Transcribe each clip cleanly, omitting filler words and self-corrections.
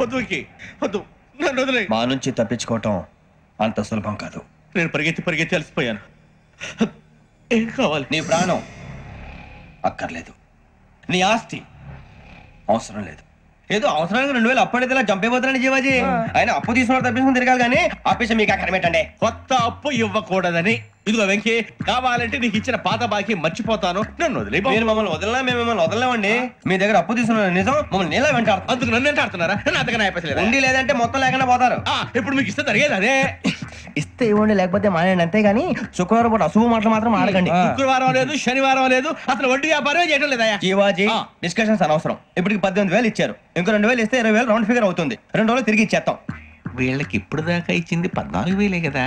వద్దు వద్దు, నన్ను వదిలే. మా నుంచి తప్పించుకోవటం అంత సులభం కాదు. నేను పరిగెత్తి అలసిపోయాను. ఏం కావాలి? నీ ప్రాణం అక్కర్లేదు, నీ ఆస్తి అవసరం లేదు. ఏదో అవసరానికి 2000 అప్పటిలా చంపేపోతున్నాను జీవాజీ. ఆయన అప్పు తీసుకున్న తప్పించుకుని తిరగాలి కానీ ఆపేసి మీకు అక్కడ పెట్టండి. కొత్త అప్పు ఇవ్వకూడదని. ఇదిగో వెంకీ, కావాలంటే నీకు ఇచ్చిన పాత బాకీ మర్చిపోతాను, నన్ను వదిలే. మీరు మమ్మల్ని వదలనా? మేము మిమ్మల్ని వదలలేమండి. మీ దగ్గర అప్పు తీసుకున్న నిజం మమ్మల్ని నీలా వెంటాడు. అందుకు నన్ను ఎంత ఆడుతున్నారా? నన్ను అంతగా అయిపోలేదు. ఉండి లేదంటే మొత్తం లేకుండా పోతారు. ఇప్పుడు మీకు ఇస్తే జరిగేది అదే. ఇస్తే ఇవ్వండి, లేకపోతే మానేయండి, అంతేగాని శుక్రవారం పూట అశుభ మాటలు మాత్రం ఆడకండి. శుక్రవారం లేదు, శనివారం లేదు, అసలు వడ్డీ వ్యాపారం చేయడం లేదా? జీవాజీ, డిస్కషన్స్ అనవసరం. ఇప్పటికి 18,000 ఇచ్చారు, ఇంకో 2,000 ఇస్తే 20,000 రౌండ్ ఫిగర్ అవుతుంది. 2 రోజులు తిరిగి ఇచ్చేస్తాం. వీళ్ళకి ఇప్పుడు దాకా ఇచ్చింది 14,000 కదా,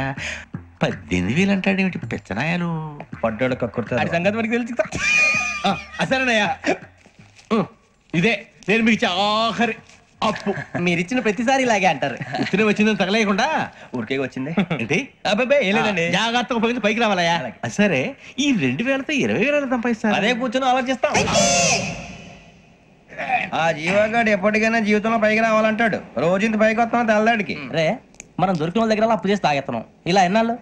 18,000 అంటాడేమిటి పెచ్చనాయాలు? పడ్డాడు కక్కుర్తాడు. సంగతి వరకు తెలుసు. అసలేనయ్యా, ఇదే నేను మీకు ఇచ్చే ఆఖరి అప్పు. మీరు ఇచ్చిన ప్రతిసారి ఇలాగే అంటారు. ఇతనే వచ్చిందని తగలేయకుండా ఊరికే వచ్చింది ఏంటి? అబ్బాయి ఏం లేదండి, జాగ్రత్తగా ఉపయోగించి పైకి రావాలయ్యా. సరే, ఈ 2,000తో 20,000 సంపాదిస్తారు. అదే కూర్చొని ఆలోచిస్తాం. ఆ జీవగాడు ఎప్పటికైనా జీవితంలో పైకి రావాలంటాడు. రోజు ఇంత పైకి వస్తాం తెల్లడికి. రే, మనం దొరికిన వాళ్ళ దగ్గర అప్పు చేసి తాగెత్తనం. ఇలా ఎన్నాళ్ళు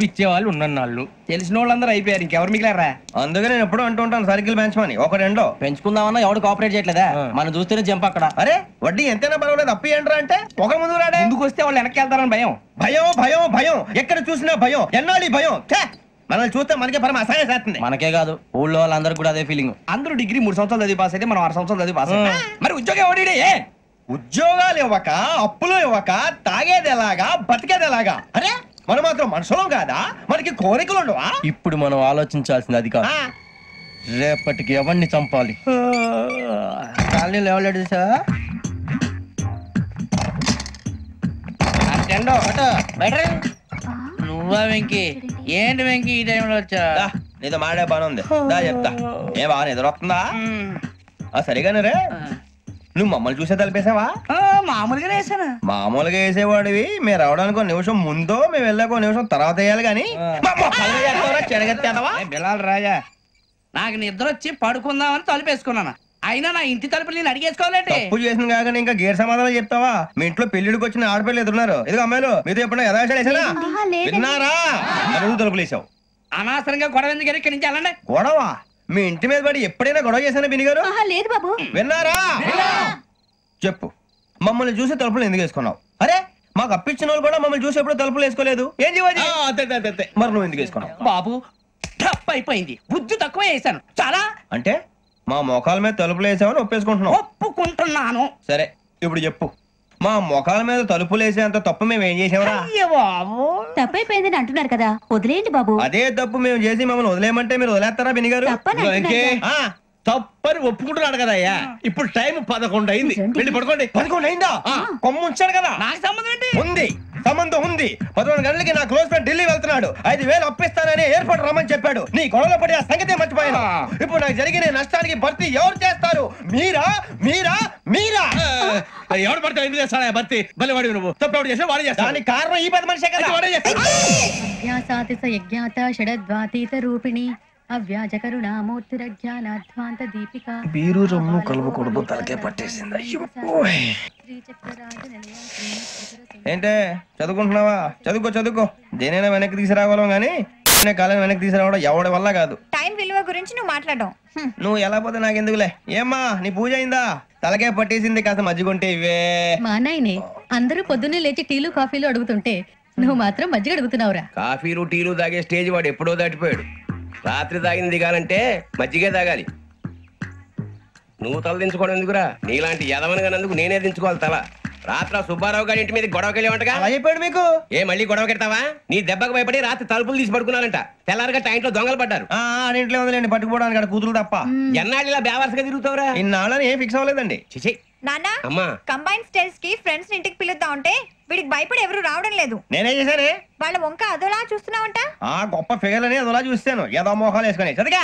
ఇచ్చే వాళ్ళు ఉన్నన్నాళ్ళు తెలిసిన వాళ్ళందరూ అయిపోయారు, ఇంకెవరు మిగిలారా? అందుకే నేను ఎప్పుడు అంటూ ఉంటాను, సర్కిల్ బెంచ్ మని ఒక రెండో పెంచుకుందామన్నా ఎవడు కోఆపరేట్ చేయట్లేదా? మనం చూస్తేనే జంప్ అక్కడ. అరే వడ్డీ ఎంతైనా పర్వాలేదు, అప్పు ఏంట్రా అంటే ఒక ముందు రాడే. ముందుకు వస్తే వాళ్ళు వెనక్కి వెళ్తారని భయం. భయం భయం భయం, ఎక్కడ చూసినా భయం. ఎన్నాళ్ళు భయం? మనల్ని చూస్తే మనకే పరమ అసహాయం చేస్తుంది. మనకే కాదు, ఊళ్ళో వాళ్ళందరూ కూడా అదే ఫీలింగ్. అందరూ డిగ్రీ 3 సంవత్సరాలు చదివి పాస్ అయితే మనం 6 సంవత్సరాలు చదివి పాస్. మరి ఉద్యోగం ఎవడి? ఉద్యోగాలు ఇవ్వక, అప్పులు ఇవ్వక, తాగేది ఎలాగా, బతికేది ఎలాగా? అరే మనం మాత్రం మనుషులం కాదా? మనకి కోరికలు ఉండవా? ఇప్పుడు మనం ఆలోచించాల్సింది అది కాదు, రేపటికి ఎవరిని చంపాలి. కాలనీలో ఎవరు సార్? నువ్వా వెంకీ? ఏంటి వెంకీ ఈ టైంలో వచ్చా? నీతో మాడే పని ఉంది, దా చెప్తా. ఏ బాగా నిద్రొస్తుందా? సరిగానే రే, నువ్వు మమ్మల్ని చూసే తలిపేసావా? మామూలుగా వేసాను. మామూలుగా వేసేవాడివి. మీరు రావడానికి 1 నిమిషం ముందో, మేము వెళ్ళాక 1 నిమిషం తర్వాత వేయాలి కానీ బిలాల్ రాజా, నాకు నిద్ర వచ్చి పడుకుందామని తలుపేసుకున్నాను. అయినా నా ఇంటి తలుపులు నేను అడిగేసుకోవాలంటే తప్పు చేసిన కాక ఇంకా గేర్ సమాధానం చెప్తావా? మీ ఇంట్లో పెళ్లిడికి వచ్చిన ఆడపిల్లలు ఎదురున్నారు. ఇదిగో అమ్మాయిలు, మీతో ఎప్పుడైనా యథాశాలు వేసానా? విన్నారా? తలుపులు వేసావు. అనవసరంగా గొడవ ఎందుకు ఇక్కడి నుంచి వెళ్ళండి. గొడవ? మీ ఇంటి మీద పడి ఎప్పుడైనా గొడవ చేశానా బిని గారు? లేదు బాబు. విన్నారా? చెప్పు, మమ్మల్ని చూసి తలుపులు ఎందుకు వేసుకున్నావు? అరే మాకు అప్పించిన వాళ్ళు కూడా మమ్మల్ని చూసి ఎప్పుడు తలుపులు వేసుకోలేదు. ఏం చేయాలి? మరి నువ్వు ఎందుకు వేసుకున్నావు? బాబు తప్పు అయిపోయింది, బుద్ధి తక్కువ వేసాను చాలా. అంటే మా మొఖాల మీద తలుపులు వేసామని ఒప్పేసుకుంటున్నావు? ఒప్పుకుంటున్నాను. సరే ఇప్పుడు చెప్పు, మా మొఖాల మీద తలుపులు వేసేంత తప్పు మేము ఏం చేసామరా? తప్పైపోయిందని అంటున్నారు కదా, వదిలేయండి బాబు. అదే తప్పు మేము చేసి మమ్మల్ని వదిలేయమంటే మీరు వదిలేస్తారా బిని గారు? తప్పని ఒప్పుకుంటున్నాడు కదా అయ్యా. ఇప్పుడు టైం 11 అయింది, వెళ్ళి పడుకోండి. 11 అయిందా? కొమ్ము ఉంచాడు కదా. నాకు సంబంధం ఏంటి? ఉంది, సంబంధం ఉంది. 11 గంటలకి నా క్లోజ్ ఫ్రెండ్ ఢిల్లీ వెళ్తున్నాడు. 5,000 అప్పిస్తానని ఎయిర్పోర్ట్ రమ్మని చెప్పాడు. నీ గొడవలో పడి ఆ సంగతే మర్చిపోయాను. ఇప్పుడు నాకు జరిగిన నష్టానికి భర్తీ ఎవరు చేస్తారు? మీరా మీరా మీరా? ఎవడు పడితే ఎందుకు చేస్తాడా భర్తీ? మళ్ళీ వాడి నువ్వు తప్పు ఎవడు చేసా వాడే చేస్తా. దానికి కారణం ఈ 10 మనిషే కదా. వాడే రూపిణి అవ్యాజ కరుణామూర్తిరజ్ఞానాధ్వాంత దీపిక. బీరు రమ్ము కలుపుకూడదు, తలకే పట్టేసింది. ఏంటే చదువుకుంటున్నావా? చదువుకో చదువుకో. దేనైనా వెనక్కి తీసుకురావాలం గానీ కాలం వెనక్కి తీసుకురావడం ఎవడి వల్ల కాదు. టైం విలువ గురించి నువ్వు మాట్లాడడం. నువ్వు ఎలా పోతే నాకెందుకులే. ఏమ్మా నీ పూజ అయిందా? తలకే పట్టేసింది, కాస్త మజ్జిగుంటే ఇవే. మా నాయనే అందరూ పొద్దున్నే లేచి టీలు కాఫీలు అడుగుతుంటే నువ్వు మాత్రం మజ్జిగ అడుగుతున్నావురా. కాఫీలు టీలు తాగే స్టేజ్ వాడు ఎప్పుడో దాటిపోయాడు. రాత్రి తాగింది దిగాలంటే మజ్జిగే తాగాలి. నువ్వు తల దించుకోవడం ఎందుకురా? నీలాంటి యదవనగానందుకు నేనే దించుకోవాలి తల. రాత్రి సుబ్బారావు గారి ఇంటి మీద గొడవకెళ్ళేవంటగా. అలా చెప్పాడు మీకు? ఏ మళ్ళీ గొడవ కెడతావా? నీ దెబ్బకు భయపడి రాత్రి తలుపులు తీసి పడుకున్నారంట. తెల్లారగా టైంట్లో దొంగలు పడ్డారు. ఆడింట్లో ఉందిలేండి, పట్టుకుపోవడానికి అక్కడ కూతురు తప్ప. ఎన్నాళ్ళు ఇలా బేవర్స్గా తిరుగుతావురా? ఇన్నాళ్ళని ఏం ఫిక్స్ అవ్వలేదండి. చిచి నాన్న, అమ్మా, కంబైన్ స్టైల్స్ కి ఫ్రెండ్స్ ఇంటికి పిలుద్దాం అంటే వీడికి భయపడి ఎవరు రావడం లేదు. నేనే చేశానే. వాళ్ళ వంక అదోలా చూస్తున్నావంట. గొప్ప ఫిగర్ అని అదోలా చూస్తాను. ఏదో మోహాలు వేసుకొని చదిగా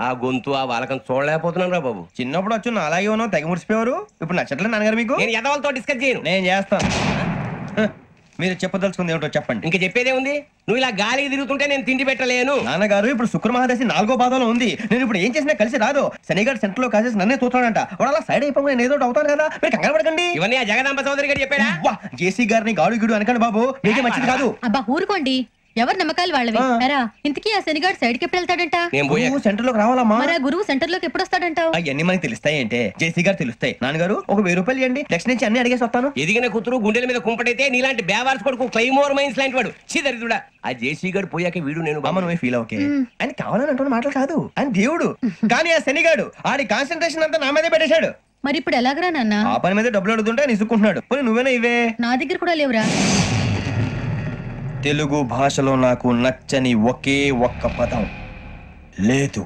ఆ గొంతు ఆ వాలకం చూడలేకపోతున్నాను రా బాబు. చిన్నప్పుడు వచ్చి నా అలాగే ఉన్నావు, తెగ ముడిచిపోయారు. ఇప్పుడు నచ్చట్లేదు నాన్నగారు మీకు? నేను యదవలతో డిస్కస్ చేయను. నేను చేస్తాను. మీరు చెప్పదలుచుకుంది ఏమిటో చెప్పండి. ఇంక చెప్పేదే ఉంది. నువ్వు ఇలా గాలికి తిరుగుతుంటే నేను తిండి పెట్టలేను. నాన్నగారు ఇప్పుడు శుక్ర మహాదశి 4వ పాదంలో ఉంది. నేను ఇప్పుడు ఏం చేసినా కలిసి రాదు. శనిగారు సెంటర్ లో కాసేసి నన్నే చూస్తాడంట. వాడు అలా సైడ్ అయిపోయి నేను ఏదో ఒకటి అవుతాను కదా, మీరు కంగారు పడకండి. ఇవన్నీ ఆ జగదాంబ చౌదరి గారు చెప్పాడా? జేసీ గారిని గాడు గిడు అనకండి బాబు, మీకే మంచిది కాదు. అబ్బా ఊరుకోండి, ఎవరి నమ్మకాలు వాళ్ళవి. ఎరా ఇంతకీ ఆ శనిగాడు సైడ్కి ఎప్పుడు వెళ్తాడంట? నేను పోయా. సెంటర్ లోకి రావాలమ్మా. మరి ఆ గురువు సెంటర్ లోకి ఎప్పుడు వస్తాడంటావు? అవన్నీ మనకి తెలుస్తాయి అంటే జేసీ గారు తెలుస్తాయి. నాన్నగారు ఒక 1000 రూపాయలు ఇవ్వండి, నెక్స్ట్ నుంచి అన్ని అడిగేసి వస్తాను. ఎదిగిన కూతురు గుండెల మీద కుంపటైతే నీలాంటి బేవార్స్ కొడుకు క్లైమోర్ మైన్స్ లాంటి వాడు చీదరిదుడా. ఆ జేసీ గారు పోయాక వీడు నేను అమ్మ నువ్వే ఫీల్ ఓకే. ఆయన కావాలని అంటున్న మాటలు కాదు, ఆయన దేవుడు. కానీ ఆ శనిగాడు ఆడి కాన్సన్ట్రేషన్ అంతా నా మీదే పెట్టేశాడు. మరి ఇప్పుడు ఎలాగరా నాన్న? ఆ పని మీద డబ్బులు అడుగుతుంటే నిసుకుంటున్నాడు. పోనీ నువ్వేనా ఇవే? నా దగ్గర కూడా లేవురా. తెలుగు భాషలో నాకు నచ్చని ఒకే ఒక్క పదం లేదు.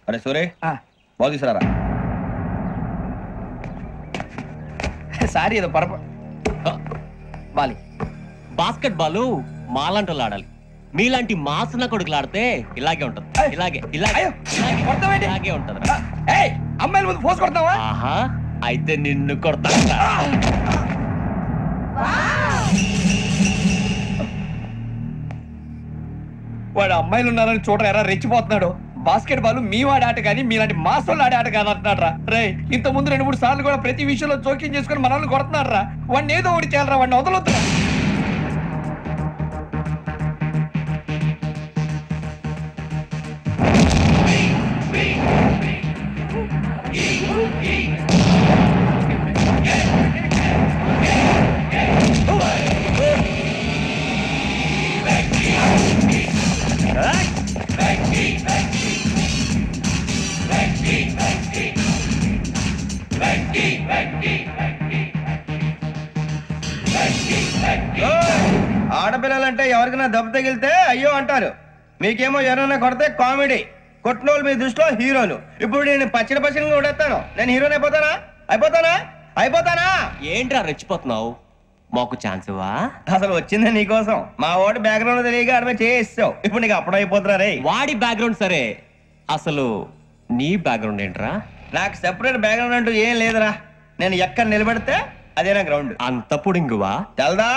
అరే సూరే బాగు తీసుకురారా. సారీ ఏదో పరప బాలి. బాస్కెట్ బాల్ మాలాంటి ఆడాలి. మీలాంటి మాసన కొడుకులు ఆడితే ఇలాగే ఉంటది. ఇలాగే ఇలాగే ఇలాగే ఉంటది. అమ్మాయిల ముందు ఫోర్స్ కొడతావా? ఆహా, అయితే నిన్ను కొడతా. వాడు అమ్మాయిలు ఉన్నారని చూడరా ఎరా రెచ్చిపోతున్నాడు. బాస్కెట్ బాల్ మీ వాడి ఆట కానీ మీలాంటి మాసోళ్ళు ఆడే ఆట కాదు అంటున్నాడు రా. రే ఇంత ముందు 2-3 సార్లు కూడా ప్రతి విషయంలో జోక్యం చేసుకుని మనల్ని కొడుతున్నాడు రా. వాడిని ఏదో ఒకటి చేయాలరా, వాడిని వదలొద్దురా. ఆడపిల్లలంటే ఎవరికైనా దెబ్బ తగిలితే అయ్యో అంటారు, మీకేమో ఎవరైనా కొడితే కామెడీ. కొట్టినోళ్ళు మీ దృష్టిలో హీరోలు. ఇప్పుడు నేను పచ్చడి పచ్చడిగా కొడేస్తాను, నేను హీరోని అయిపోతానా? అయిపోతానా? అయిపోతానా? ఏంట్రా రెచ్చిపోతున్నావు? మాకు ఛాన్స్ ఇవ్వా? అసలు వచ్చింది నీకోసం. మా ఓటు బ్యాక్గ్రౌండ్ తెలియక అడమే చేసావు. ఇప్పుడు నీకు అప్పుడు అయిపోతున్నా రే. వాడి బ్యాక్గ్రౌండ్ సరే, అసలు నీ బ్యాక్గ్రౌండ్ ఏంట్రా? నాకు సెపరేట్ బ్యాక్గ్రౌండ్ అంటూ ఏం లేదురా. నేను ఎక్కడ నిలబెడితే అదే నా గ్రౌండ్. అంత పుడింగువా? తెల్దా?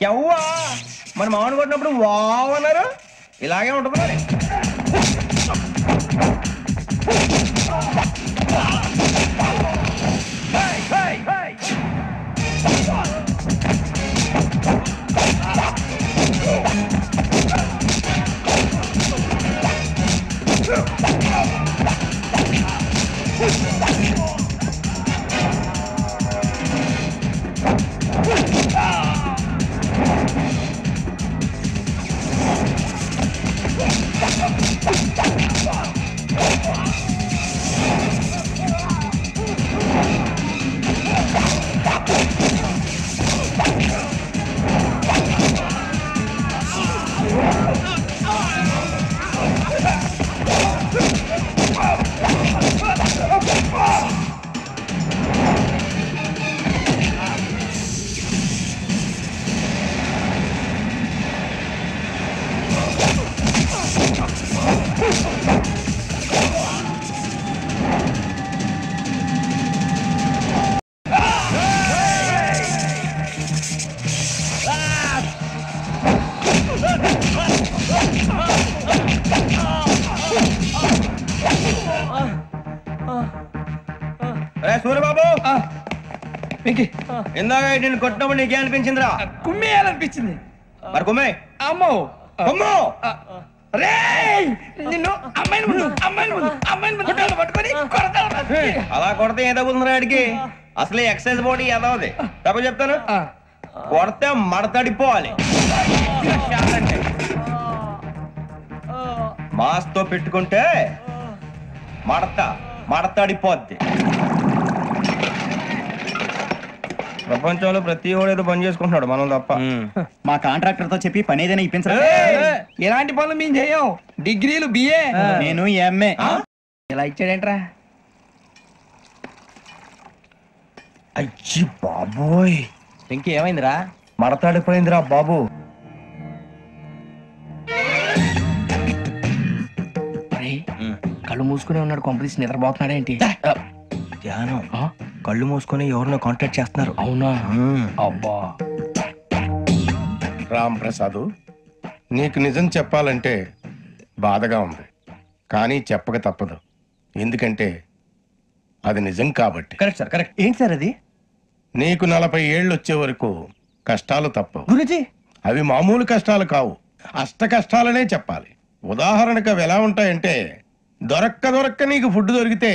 ఎవ్వా మన మామిడి కొట్టినప్పుడు వావ్ అన్నారు, ఇలాగే ఉంటుంది మరి. సూర్యబాబు, ఇందాక నేను కొట్టినప్పుడు నీకే అనిపించిందిరా? కుమ్మేయాలనిపించింది. మరి కుమ్మే. అమ్మో అమ్మో నిన్ను అమ్మాయిని పట్టుకొని అలా కొడితే ఏ తగ్గుతుందిరా ఆడికి? అసలే ఎక్సర్సైజ్ బాడీ ఏదవుది. తప్ప చెప్తాను, కొడితే మడతడిపోవాలి. మాస్తో పెట్టుకుంటే మడతడిపోద్ది. ప్రపంచంలో ప్రతి వాడు ఏదో పని చేసుకుంటున్నాడు, మనం తప్ప. మా కాంట్రాక్టర్ తో చెప్పి పని ఏదైనా ఇప్పించరా? ఎలాంటి పనులు మేము చేయం. డిగ్రీలు బిఏ, నేను ఎంఏ. ఇలా ఇచ్చాడేంట్రా? అయ్యి బాబోయ్, ఇంకేమైందిరా? మడతాడిపోయిందిరా బాబు. కళ్ళు మూసుకునే ఉన్నాడు, కొంపదీసి నిద్రపోతున్నాడేంటి? ధ్యానం. కళ్ళు మూసుకొని ఎవరినో కాంటాక్ట్ చేస్తున్నారు. అవునా? అబ్బా. రామ్ ప్రసాద్, నీకు నిజం చెప్పాలంటే బాధగా ఉంది, కానీ చెప్పక తప్పదు. ఎందుకంటే అది నిజం కాబట్టి. Correct sir, correct. ఏంటి సార్ అది? నీకు 40 ఏళ్ళు వచ్చే వరకు కష్టాలు తప్పవు. గురుజీ, అవి మామూలు కష్టాలు కావు, అష్ట కష్టాలనే చెప్పాలి. ఉదాహరణకు అవి ఎలా ఉంటాయంటే, దొరక్క నీకు ఫుడ్ దొరికితే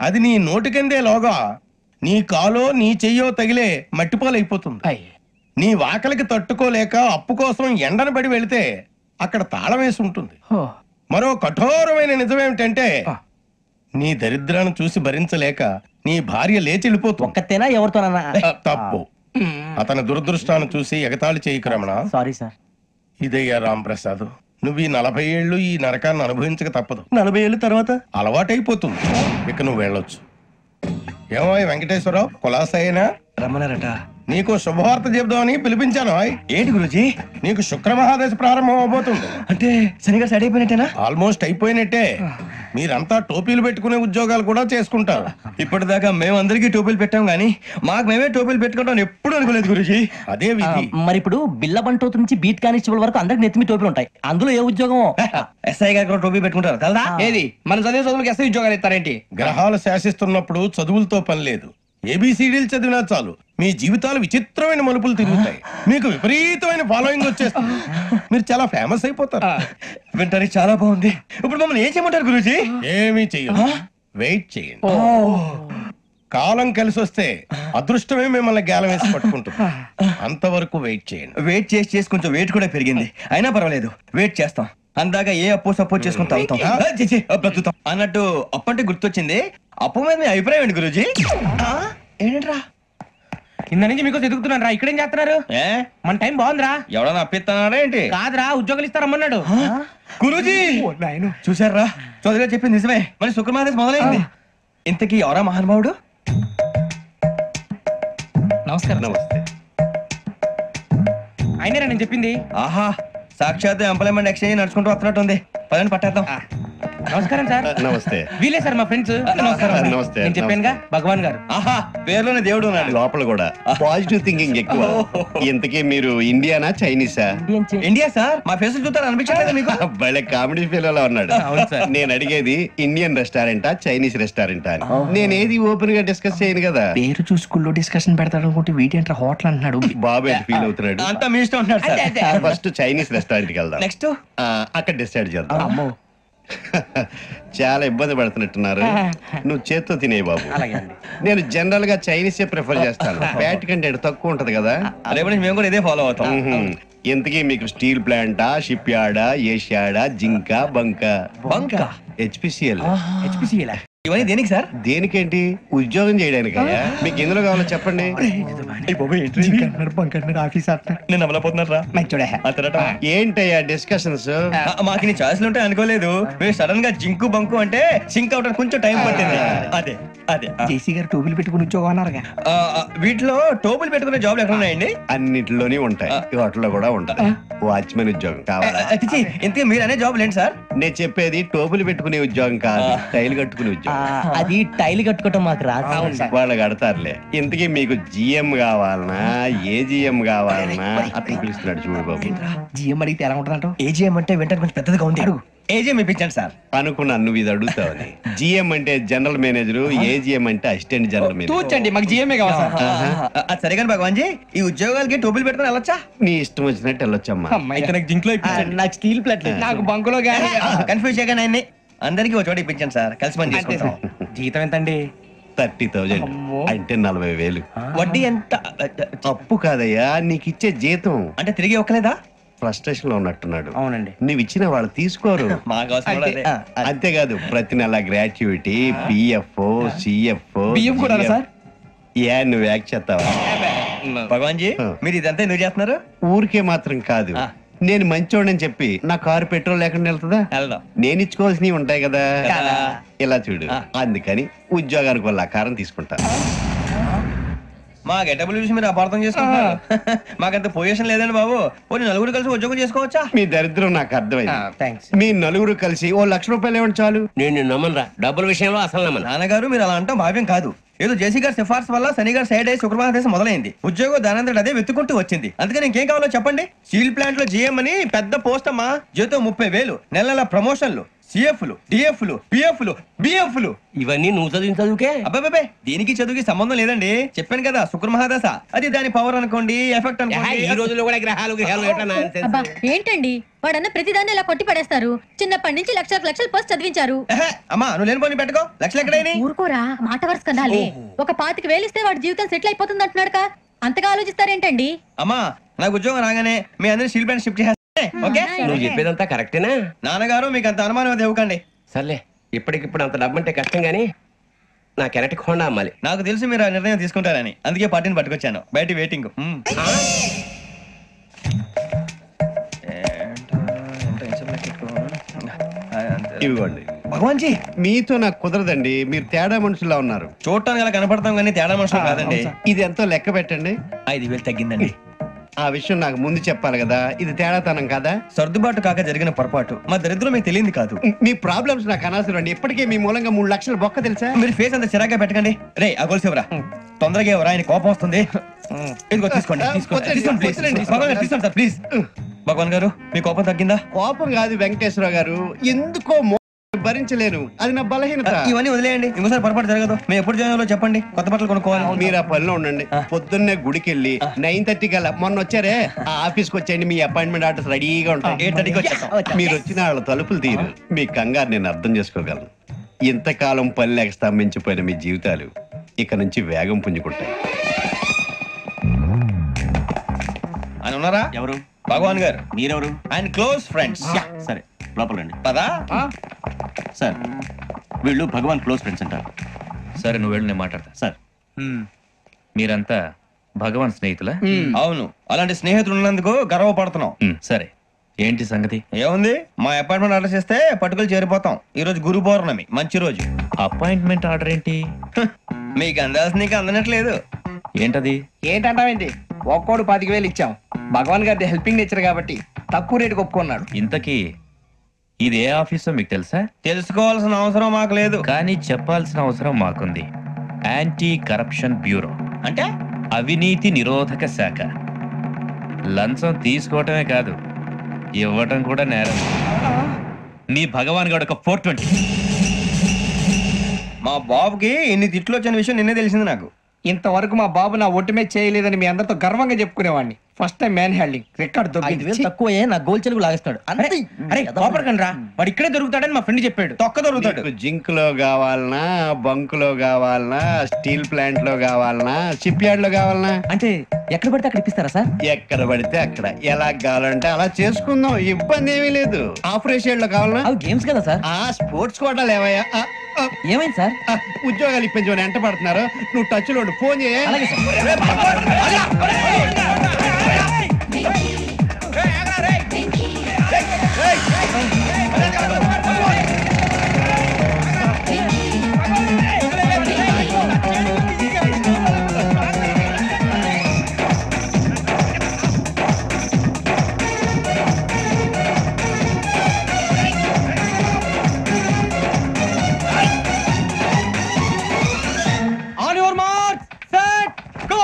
అది నీ నోటికందే లోగా నీ కాలో నీ చెయ్యో తగిలే మట్టిపాలైపోతుంది. నీ వాకలికి తట్టుకోలేక అప్పు కోసం ఎండను పడి వెళితే అక్కడ తాళం వేసి ఉంటుంది. మరో కఠోరమైన నిజమేమిటంటే, నీ దరిద్రాన్ని చూసి భరించలేక నీ భార్య లేచి వెళ్ళిపోతుంది. ఒక్కతేనా ఎవరితోనన్నా? తప్పు. అతని దురదృష్టాన్ని చూసి ఎగతాళి చేయకు రమణ. Sorry sir. ఇదయ్యా రాంప్రసాద్, నువ్వు ఈ 40 ఏళ్ళు ఈ నరకాన్ని అనుభవించక తప్పదు. 40 ఏళ్ళ తర్వాత అలవాటైపోతుంది. ఇక నువ్వు వెళ్ళొచ్చు. ఏమో వెంకటేశ్వరరావు, కులాసైనా రమ్మన్నారట. నీకు శుభవార్త చెబుదామని పిలిపించాను. ఏంటి గురుజీ? నీకు శుక్రమహాదశ ప్రారంభం అవబోతుంది. అంటే శనిగా సెట్ అయిపోయినట్టేనా? ఆల్మోస్ట్ అయిపోయినట్టే. మీరంతా టోపీలు పెట్టుకునే ఉద్యోగాలు కూడా చేసుకుంటారు. ఇప్పటిదాకా మేమందరికీ టోపీలు పెట్టాం గానీ మాకు మేమే టోపీలు పెట్టుకుంటాం ఎప్పుడు అనుకోలేదు గురుజీ. అదే విధి. మరి ఇప్పుడు బిల్ల బంటోతు నుంచి బీట్ కానిస్టేబుల్ వరకు అందరికి నెత్తిమి టోపీలు ఉంటాయి. అందులో ఏ ఉద్యోగం? ఎస్ఐ గారు కూడా టోపీ పెట్టుకుంటారు తెలదా? ఏది మన చదివే చదువులకు ఎస్ఐ ఉద్యోగాలు ఇస్తారేంటి? గ్రహాలు శాసిస్తున్నప్పుడు చదువులతో పని లేదు. ఏబిసిడీలు చదివినా చాలు మీ జీవితాలు విచిత్రమైన మలుపులు తిరుగుతాయి. మీకు విపరీతమైన ఫాలోయింగ్ వచ్చేస్తుంది. మీరు చాలా ఫేమస్ అయిపోతారు. వింటానికి చాలా బాగుంది. ఇప్పుడు మమ్మల్ని ఏం చేయమంటారు గురూజీ? ఏమీ చెయ్యదు, వెయిట్ చేయండి. కాలం కలిసి వస్తే అదృష్టమే మిమ్మల్ని గేలం వేసి పట్టుకుంటుంది. అంతవరకు వెయిట్ చేయండి. వెయిట్ చేసి కొంచెం వెయిట్ కూడా పెరిగింది. అయినా పర్వాలేదు, వెయిట్ చేస్తాం. అందాక ఏ అప్పు సపోర్ట్ చేసుకుని తాగుతాం, బ్రతుకుతాం అన్నట్టు. అప్పు అంటే గుర్తొచ్చింది, అప్పు మీద మీ అభిప్రాయం ఏంటి గురూజీ? ఏంటరా కింద నుంచి మీకు ఎదుగుతున్నాను రా. ఇక్కడేం చేస్తున్నారు? మన టైం బాగుందిరా. ఎవడన్నా అప్పిస్తున్నారా ఏంటి? కాదురా, ఉద్యోగాలు ఇస్తారమ్మన్నాడు గురూజీ. చూసారా, చౌదరిగా చెప్పింది నిజమే. మరి శుక్రమాదేశ్ మొదలైంది. ఇంతకీ ఎవరా మహానుభావుడు? నమస్కారం. నమస్తే. అయినరా నేను చెప్పింది? ఆహా, సాక్షాత్ ఎంప్లాయ్మెంట్ ఎక్స్చేంజ్ నడుచుకుంటూ వస్తున్నట్టు ఉంది. పదండి పట్టేద్దాం. నమస్కారం సార్. నమస్తే. వీలే సార్ మా ఫ్రెండ్స్. నమస్కారం. నమస్తే. నేను చెప్పానుగా భగవాన్ గారు. ఆహా, పేర్లోనే దేవుడు ఉన్నాడు. లోపల కూడా పాజిటివ్ థింకింగ్ ఎక్కువ. ఇంతకీ మీరు ఇండియానా చైనీసా? India sir. మా ఫేస్ చూస్తారు అనిపించలేదు మీకు? భలే కామెడీ ఫీల్ అలా ఉన్నాడు. నేను అడిగేది ఇండియన్ రెస్టారెంటా చైనీస్ రెస్టారెంటా అని. నేనేది ఓపెన్ గా డిస్కస్ చేయను కదా. పేరు చూసుకుల్లో డిస్కషన్ పెడతాడు అనుకుంటే వీటి ఏంట్రా హోటల్ అంటున్నాడు. బాబు ఎంత ఫీల్ అవుతున్నాడు? అంతా మీ ఇష్టం ఉంటున్నాడు సార్. ఫస్ట్ చైనీస్ రెస్టారెంట్ కి వెళ్దాం. నెక్స్ట్ అక్కడ డిసైడ్ చేద్దాం. చాలా ఇబ్బంది పడుతున్నట్టున్నారు. నువ్వు చేత్తో తినే బాబు. నేను జనరల్ గా చైనీస్ ప్రిఫర్ చేస్తాను. ఫ్యాట్ కంటెంట్ తక్కువ ఉంటది కదా. రేపు నుంచి మేము కూడా ఇదే ఫాలో అవుతాం. ఇంతకీ మీకు స్టీల్ ప్లాంటా, షిప్ యార్డా, ఏషియాడా, జింక, బంకా? బంకా? హెచ్పిసిఎల్. ఇవన్నీ దేనికి సార్? దేనికేంటి? ఉద్యోగం చేయడానికి. మీకు ఎందులో కావాలో చెప్పండి. నేను అమలపోతున్నారా? ఏంటయ్యా డిస్కషన్స్? మాకు నీ ఛాయిస్లు ఉంటాయి అనుకోలేదు. మీరు సడన్ గా జింకు బంకు అంటే సింక్ అవడానికి కొంచెం టైం పట్టింది. అదే అదే జేసీ గారు టోపీలు పెట్టుకుని ఉద్యోగం అన్నారుగా. వీటిలో టోపులు పెట్టుకునే జాబ్లు ఎక్కడ ఉన్నాయండి? అన్నిటిలోనే ఉంటాయి. వాటిలో కూడా ఉంటాయి. వాచ్మెన్ ఉద్యోగం కావాలా? ఇంతకీ మీరు అనే జాబ్ ఏంటి సార్? నేను చెప్పేది టోపులు పెట్టుకునే ఉద్యోగం కాదు, టైల్ కట్టుకునే ఉద్యోగం. అది టైల్ కట్టుకోవటం మాకు రాదు. వాళ్ళు కడతారులే. ఇంతకీ మీకు జిఎం కావాలనా, ఏ జిఎం కావాలనా? అతను పిలుస్తున్నాడు చూడు బాబు. జిఎం అడిగితే ఎలా ఉంటుందంట? ఏజీఎం అంటే వెంటనే కొంచెం పెద్దదిగా ఉంది. ఏజీఎం ఇప్పించండి సార్. అనుకున్నాను నువ్వు ఇది అడుగుతావని. జిఎం అంటే జనరల్ మేనేజర్, ఏజిఎం అంటే అసిస్టెంట్ జనరల్ మేనేజర్. తూచండి, మాకు జిఎంఏ కావాలి సార్. అది సరే కానీ భగవాన్ జీ, ఈ ఉద్యోగాలకి టోపులు పెట్టుకుని వెళ్ళొచ్చా? నీ ఇష్టం వచ్చినట్టు వెళ్ళొచ్చమ్మా. అయితే నాకు జింక్ లో నాకు స్టీల్ ప్లేట్. నాకు బంకులో గానీ కన్ఫ్యూజ్ చేయగానే ఆయన్ని అందరికీ ఒక చోట ఇప్పించండి సార్. కలిసి పని చేసుకుంటాం. జీతం ఎంతండి? 30,000 అంటే 40,000. వడ్డీ ఎంత? అప్పు కాదయ్యా, నీకు ఇచ్చే జీతం. అంటే తిరిగి ఒక్కలేదా? ఫ్రస్ట్రేషన్ లో ఉన్నట్టున్నాడు. అవునండి. నువ్వు ఇచ్చిన వాళ్ళు తీసుకోరు. మాకు అవసరం కూడా అదే. అంతేకాదు ప్రతి నెల గ్రాట్యుటీ, పిఎఫ్, సిఎఫ్. బియ్యం కూడా సార్? ఏ నువ్వు యాక్ట్ చేస్తావా? భగవాన్ జీ, మీరు ఇదంతా ఎందుకు చేస్తున్నారు? ఊరికే మాత్రం కాదు. నేను మంచోడని చెప్పి నా కారు పెట్రోల్ లేకుండా వెళ్తుందా? వెళ్దాం. నేను ఇచ్చుకోవాల్సినవి ఉంటాయి కదా. ఇలా చూడు, అందుకని ఉద్యోగానికి వాళ్ళ ఆకారం తీసుకుంటా. మా గెటబుల్ చూసి మీరు అపార్థం చేసుకుంటున్నారు. మాకంత పొజిషన్ లేదండి బాబు. పోనీ నలుగురు కలిసి ఉద్యోగం చేసుకోవచ్చా? మీ దరిద్రం నాకు అర్థమైంది. థ్యాంక్స్. మీ నలుగురు కలిసి ₹1,00,000 ఇవ్వండి చాలు. నేను నమ్మనరా, డబ్బుల విషయంలో అసలు నమ్మను. నాన్నగారు మీరు అలా అంటాం భావ్యం కాదు. ఏదో జేసీ గారి సిఫార్సు వల్ల శని గారు సైడ్ అయ్యి శుక్రవారం మొదలైంది. ఉద్యోగం దానంతటి అదే వెతుకుంటూ వచ్చింది. అందుకని ఇంకేం కావాలో చెప్పండి. స్టీల్ ప్లాంట్ లో జీఎం అని పెద్ద పోస్ట్ అమ్మా. జీతం 30,000, నెల నెల ప్రమోషన్లు, సిఎఫ్లు, డిఎఫ్లు, పిఎఫ్లు, బిఎఫ్లు. ఇవన్నీ నువ్వు చదివిన చదువుకే. అబ్బాబే దీనికి చదువుకి సంబంధం లేదండి. చెప్పాను కదా శుక్ర మహాదశ. అది దాని పవర్ అనుకోండి, ఎఫెక్ట్ ఈ అనుకోండి. రోజుల్లో కూడా గ్రహాలు ఎట్లా nonsense? అబ్బా ఏంటండి వాడన్న ప్రతిదాన్ని ఇలా కొట్టి పడేస్తారు. చిన్నప్పటి నుంచి లక్షల పోస్ట్ చదివించారు. అమ్మా నువ్వు లేని పోనీ పెట్టుకో. లక్షలు ఎక్కడైనా ఊరుకోరా, మాట వరుస కదాలే. ఒక 25,000 ఇస్తే వాడి జీవితం సెటిల్ అయిపోతుంది అంటున్నాడుక. అంతగా ఆలోచిస్తారేంటండి? అమ్మా నాకు ఉద్యోగం రాగానే మీ అందరూ స్టీల్ ప్లాంట్ షిఫ్ట్ చేస్తే ఓకే. నువ్వు చెప్పేదంతా కరెక్టేనా? నాన్నగారు మీకు అంత అనుమానం అది ఇవ్వకండి. సర్లే, ఇప్పటికిప్పుడు అంత డబ్బంటే కష్టం గానీ నా కెనటిక్ హోండా అమ్మాలి. నాకు తెలుసు మీరు ఆ నిర్ణయం తీసుకుంటారని, అందుకే పార్టీని పట్టుకొచ్చాను. బయట వెయిటింగ్. ఇవ్వండి. భగవాన్ జీ మీతో నాకు కుదరదండి. మీరు తేడా మనుషుల్లా ఉన్నారు. చూడటానికి అలా కనపడతాం కానీ తేడా మనుషులు కాదండి. ఇది ఎంతో లెక్క పెట్టండి. 5,000 తగ్గిందండి. ఆ విషయం నాకు ముందు చెప్పాలి కదా. ఇది తేడాతనం కదా. సర్దుబాటు కాక జరిగిన పొరపాటు. మా దరిద్రం మీకు తెలియంది కాదు. మీ ప్రాబ్లమ్స్ నాకు అనవసరం అండి. ఇప్పటికే మీ మూలంగా 3 లక్షలు బొక్క తెలుసా. మీరు ఫేస్ అంత చిరాగ్గా పెట్టకండి. రే ఆ గొలుసు ఎవరా? తొందరగా ఎవరా? ఆయన కోపం వస్తుంది. ఇదిగో తీసుకోండి. తీసుకోండి ప్లీజ్. భగవాన్ గారు తీసుకోండి సార్ ప్లీజ్. భగవాన్ గారు మీ కోపం తగ్గిందా? కోపం కాదు వెంకటేశ్వర గారు, ఎందుకో భరించలేను. అది నా బలహీనత. ఇవన్నీ వదిలేయండి. ఇంకోసారి పొరపాటు జరగదు. మేము ఎప్పుడు జాయిన్ అవ్వాలో చెప్పండి. కొత్త బట్టలు కొనుక్కోవాలి. మీరు ఆ పనిలో ఉండండి. పొద్దున్నే గుడికి వెళ్ళి 9:30 కల్లా, మొన్న వచ్చారే ఆ ఆఫీస్కి వచ్చేయండి. మీ అపాయింట్మెంట్ ఆర్డర్స్ రెడీగా ఉంటాయి. 8:30కి వచ్చేస్తాం. మీరు వచ్చిన వాళ్ళ తలుపులు తీరు. మీ కంగారు నేను అర్థం చేసుకోగలను. ఇంతకాలం పని లేక స్తంభించిపోయిన మీ జీవితాలు ఇక నుంచి వేగం పుంజుకుంటాయి. ఆయన ఉన్నారా? ఎవరు? భగవాన్ గారు. మీరెవరు? ఆయన క్లోజ్ ఫ్రెండ్స్. సరే లోపల రండి. పదా సార్ వీళ్ళు భగవాన్ క్లోజ్ ఫ్రెండ్స్ అంటారు. సరే నువ్వు వెళ్ళి నేను మాట్లాడతా. సార్ మీరంతా భగవాన్ స్నేహితులా? అవును. అలాంటి స్నేహితులు ఉన్నందుకు గర్వపడుతున్నాం. సరే ఏంటి సంగతి? ఏముంది, మా అపాయింట్మెంట్ ఆర్డర్ చేస్తే పట్టుకులు చేరిపోతాం. ఈ రోజు గురు పౌర్ణమి, మంచి రోజు. అపాయింట్మెంట్ ఆర్డర్ ఏంటి? మీకు అందాల్సిన నీకు అందనట్లేదు. ఏంటది? ఏంటంటావేంటి? ఒక్కోడు 10,000 ఇచ్చాం. భగవాన్ గారి హెల్పింగ్ నేచర్ కాబట్టి తక్కువ రేటుకి ఒప్పుకున్నాడు. ఇంతకీ ఇది ఏ ఆఫీసో మీకు తెలుసా? తెలుసుకోవాల్సిన అవసరం మాకు లేదు, కానీ చెప్పాల్సిన అవసరం మాకుంది. యాంటీ కరప్షన్ బ్యూరో అంటే అవినీతి నిరోధక శాఖ. లంచం తీసుకోవటమే కాదు, ఇవ్వటం కూడా నేరం. మీ భగవాన్ గారు ఒక 420. మా బాబుకి ఇన్ని తిట్లు వచ్చిన విషయం నిన్నే తెలిసింది నాకు. ఇంతవరకు మా బాబు నా ఒట్టుమే చేయలేదని మీ అందరితో గర్వంగా చెప్పుకునేవాడిని. First time man handing record 5,000 తక్కువే నా గోల్ చెలుగు లాగేస్తాడు. అరే కోపడకండి రా, వాడు ఇక్కడే దొరుకుతాడని మా ఫ్రెండ్ చెప్పాడు. తొక్క దొరుకుతాడు. జింక్ లో కావాలనా, బంక్ లో కావాలనా, స్టీల్ ప్లాంట్ లో కావాలనా, షిప్ యార్డ్ లో కావాలనా? అంటే ఎక్కడ పడితే అక్కడ ఇప్పిస్తారా సార్? ఎక్కడ పడితే అక్కడ, ఎలా కావాలంటే అలా చేసుకుందాం. ఇబ్బంది ఏమీ లేదు. ఆపరేషన్ లో కావాలనా? అవి గేమ్స్ కదా సార్. ఆ స్పోర్ట్స్ కోటా లేవయ్యా. ఏమైంది సార్? ఉద్యోగాలు ఇప్పించమని ఎంట పడుతున్నారు. నువ్వు టచ్ లో ఫోన్ చేయ. అలాగే sir. On your mark, set, go.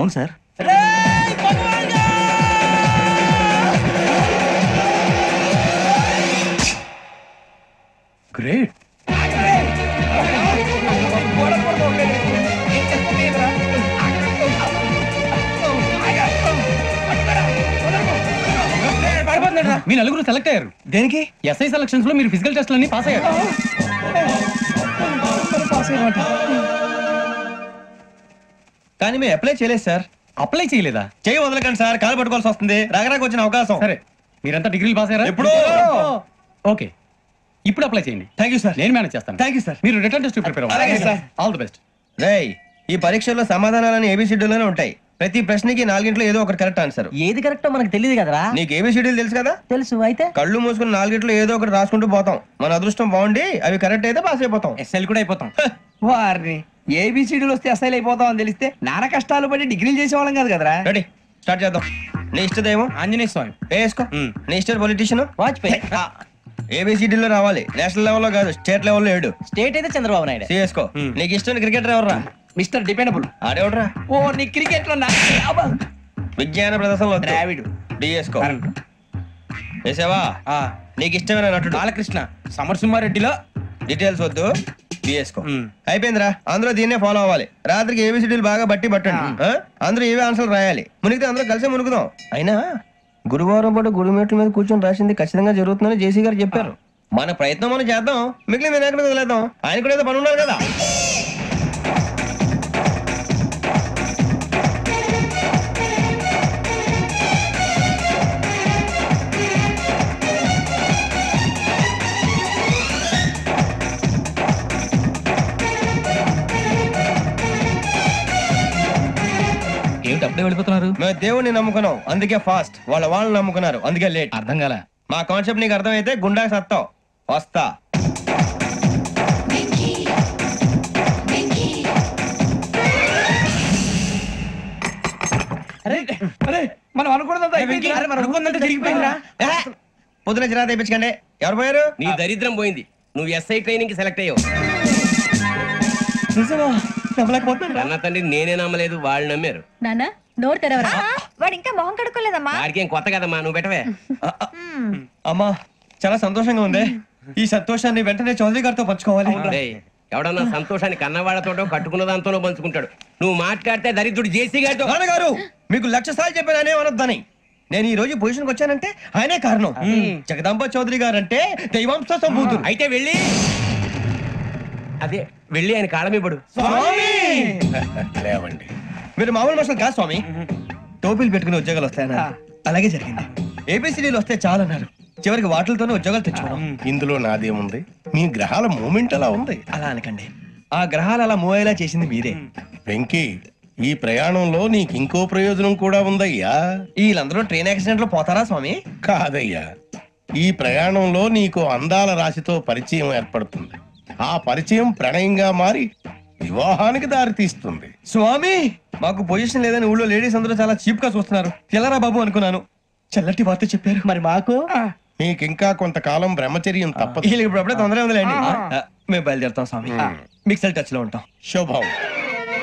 అవును సార్. గ్రేట్. మీ నలుగురు సెలెక్ట్ అయ్యారు. దేనికి? ఎస్ఐ సెలక్షన్స్ లో మీరు ఫిజికల్ టెస్ట్ అన్ని పాస్ అయ్యారు. కానీ మేము అప్లై చేయలేదు సార్. అప్లై చేయలేదా? చేయి వదలకండి సార్, కాలు పట్టుకోవాల్సి వస్తుంది. రాగరాకు వచ్చిన అవకాశం. సరే, మీరంతా డిగ్రీలు పాస్ అయ్యారా? ఎప్పుడో. ఓకే, ఇప్పుడు అప్లై చేయండి. Thank you sir. నేను మేనేజ్ చేస్తాను. Thank you sir. మీరు రిటర్న్ టెస్ట్ ప్రిపేర్ అలాగే సార్. All the best. రేయ్, ఈ పరీక్షల్లో సమాధానాలని ఏబిసిడ్యూల్లోనే ఉంటాయి. ప్రతి ప్రశ్నకి 4 ఏదో ఒకటి కరెక్ట్ ఆన్సర్. ఏది కరెక్టో మనకు తెలియదు కదరా. నీకు ఏబిసిడ్యూల్ తెలుసు కదా? తెలుసు. అయితే కళ్ళు మూసుకుని 4 ఏదో ఒకటి రాసుకుంటూ పోతాం. మన అదృష్టం బాగుండి అవి కరెక్ట్ అయితే పాస్ అయిపోతాం. ఎస్ఎల్ కూడా అయిపోతాం. వారిని ఏబిసిడీలు వస్తే ఎస్ఐలు అయిపోతాం అని తెలిస్తే నాన్న కష్టాలు పడి డిగ్రీలు చేసేవాళ్ళం కాదు కదరా. రెడీ, స్టార్ట్ చేద్దాం. నీ ఇష్టదేమో ఆంజనేయ స్వామి. వేసుకో. నీ ఇష్ట పొలిటీషియన్ వాజ్పేయి. ఏబిసిడీలో రావాలి. నేషనల్ లెవెల్లో కాదు, స్టేట్ లెవెల్లో 7. స్టేట్ అయితే చంద్రబాబు నాయుడు. సిఎస్కో. నీకు ఇష్టం క్రికెటర్ ఎవర్రా? Mister dependable. ఆడేవడరా? ఓ, నీ క్రికెట్ లో విజ్ఞాన ప్రదర్శనలో ద్రావిడు. డిఎస్కో. వేసావా? నీకు ఇష్టమైన నటుడు? బాలకృష్ణ. సమర్సింహారెడ్డిలో డీటెయిల్స్ వద్దు, బిఎస్కో. అయిపోయిందిరా. అందరూ దీన్నే ఫాలో అవ్వాలి. రాత్రికి ఏబిసిడీలు బాగా బట్టి పట్టండి. అందరూ ఏవే ఆన్సర్లు రాయాలి. మునిగితే అందరూ కలిసి మునుగుదాం. అయినా గురువారం పాటు గురుమేట్ల మీద కూర్చొని రాసింది ఖచ్చితంగా జరుగుతుందని జేసీ గారు చెప్పారు. మన ప్రయత్నం మనం చేద్దాం, మిగిలిన నేను ఎక్కడ వదిలేద్దాం. ఆయన కూడా ఏదో పని ఉన్నారు కదా. ఏమిటి అప్పుడే వెళ్ళిపోతున్నారు? మేము దేవుడిని నమ్ముకున్నాం, అందుకే ఫాస్ట్. వాళ్ళని నమ్ముకున్నారు, అందుకే లేట్. అర్థం కాల. మా కాన్సెప్ట్ నీకు అర్థమైతే గుండా సత్తావు. వస్తా. మనం అనుకున్నదంతా జరిగిపోయిందిరా. పొద్దున చిరా తెప్పించకండి. ఎవరు పోయారు? నీ దరిద్రం పోయింది. నువ్వు ఎస్ఐ ట్రైనింగ్ కి సెలెక్ట్ అయ్యావు. అన్న తండ్రి నేనే నమ్మలేదు, వాళ్ళు నమ్మారు. నాన్న నోరు తెరవరా. వాడు ఇంకా మొహం కడుక్కోలేదమ్మా. వాడికి ఏం కొత్త కదమ్మా, నువ్వు పెట్టవే. అమ్మా, చాలా సంతోషంగా ఉంది. ఈ సంతోషాన్ని వెంటనే చౌదరి గారితో పంచుకోవాలి. డేయ్, ఎవడన్నా సంతోషాన్ని కన్నవాళ్లతోటో కట్టుకున్న దాంతోనో పంచుకుంటాడు. నువ్వు మాట్లాడితే దరిద్రుడు జేసీ గారితో. నాన్నగారు, మీకు 1,00,000 సార్లు చెప్పాను ఆయనే అనొద్దని. నేను ఈ రోజు పొజిషన్కి వచ్చానంటే ఆయనే కారణం. జగదాంబ చౌదరి గారు అంటే దైవాంశ సంభూతుడు. అయితే వెళ్ళి ఆయన కాళ్ళమివ్వడు. లేవండి. మీరు మామూలు మనుషులు కాదు స్వామి. టోపీలు పెట్టుకుని ఉద్యోగాలు వస్తాయన్నారు, అలాగే జరిగింది. ఏబిసిడీలు వస్తే చాలన్నారు, చివరికి వాటిలతోనే ఉద్యోగాలు తెచ్చుకున్నాం. ఇందులో నాదేముంది? మీ గ్రహాల మూమెంట్ అలా ఉంది. అలా అనకండి, ఆ గ్రహాలు అలా మూవ్ అయ్యేలా చేసింది మీరే. వెంకీ, ఈ ప్రయాణంలో నీకు ఇంకో ప్రయోజనం కూడా ఉందయ్యా. వీళ్ళందరూ ట్రైన్ యాక్సిడెంట్ లో పోతారా స్వామి? కాదయ్యా, ఈ ప్రయాణంలో నీకు అందాల రాశితో పరిచయం ఏర్పడుతుంది. ఆ పరిచయం ప్రణయంగా మారి వివాహానికి దారి తీస్తుంది. స్వామి, మాకు పొజిషన్ లేదని ఊళ్ళో లేడీస్ అందరూ చాలా చీప్ గా చూస్తున్నారు. తెల్లరా బాబు అనుకున్నాను. చల్లటి వార్త చెప్పారు. మరి మాకు నీకింకా కొంతకాలం బ్రహ్మచర్యం తప్పదు. వీళ్ళకి ఇప్పుడు అప్పుడే తొందరగా ఉందిలేండి. మేము బయలుదేరుతాం స్వామి. మిక్సెల్ టచ్ లో ఉంటాం. శుభం.